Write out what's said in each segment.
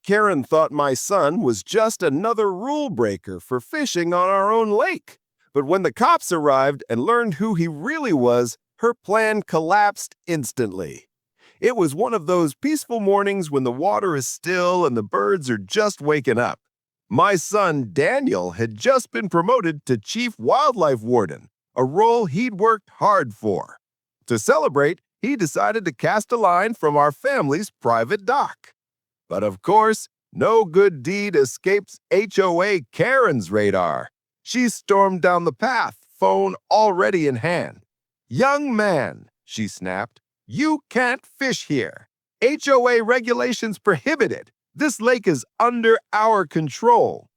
Karen thought my son was just another rule breaker for fishing on our own lake. But when the cops arrived and learned who he really was, her plan collapsed instantly. It was one of those peaceful mornings when the water is still and the birds are just waking up. My son, Daniel, had just been promoted to Chief Wildlife Warden, a role he'd worked hard for. To celebrate, he decided to cast a line from our family's private dock. But of course, no good deed escapes HOA Karen's radar. She stormed down the path, phone already in hand. "Young man," she snapped, "you can't fish here. HOA regulations prohibit it. This lake is under our control."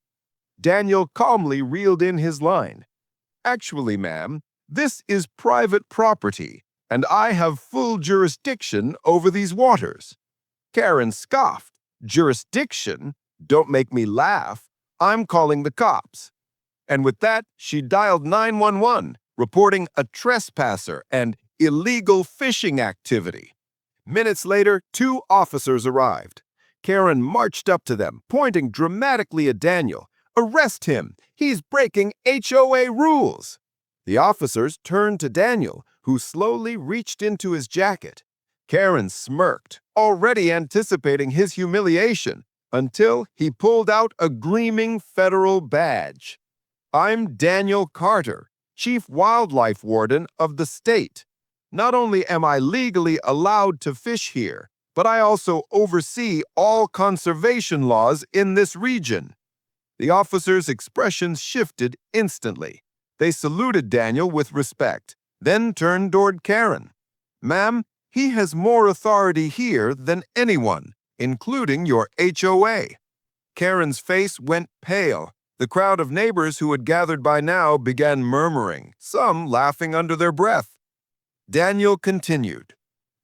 Daniel calmly reeled in his line. "Actually, ma'am, this is private property, and I have full jurisdiction over these waters." Karen scoffed. "Jurisdiction? Don't make me laugh. I'm calling the cops." And with that, she dialed 911, reporting a trespasser and illegal fishing activity. Minutes later, 2 officers arrived. Karen marched up to them, pointing dramatically at Daniel. "Arrest him! He's breaking HOA rules!" The officers turned to Daniel, who slowly reached into his jacket. Karen smirked, already anticipating his humiliation, until he pulled out a gleaming federal badge. "I'm Daniel Carter, Chief Wildlife Warden of the state. Not only am I legally allowed to fish here, but I also oversee all conservation laws in this region." The officers' expressions shifted instantly. They saluted Daniel with respect, then turned toward Karen. "Ma'am, he has more authority here than anyone, including your HOA." Karen's face went pale. The crowd of neighbors who had gathered by now began murmuring, some laughing under their breath. Daniel continued,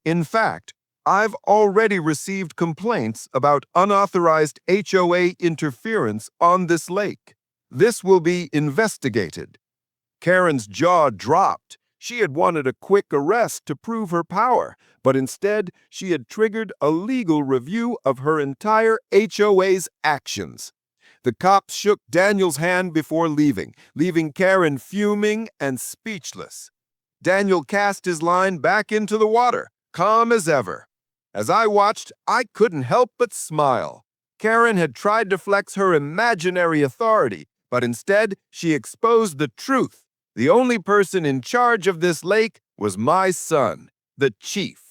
"In fact, I've already received complaints about unauthorized HOA interference on this lake. This will be investigated." Karen's jaw dropped. She had wanted a quick arrest to prove her power, but instead she had triggered a legal review of her entire HOA's actions. The cops shook Daniel's hand before leaving Karen fuming and speechless. Daniel cast his line back into the water, calm as ever. As I watched, I couldn't help but smile. Karen had tried to flex her imaginary authority, but instead she exposed the truth. The only person in charge of this lake was my son, the chief.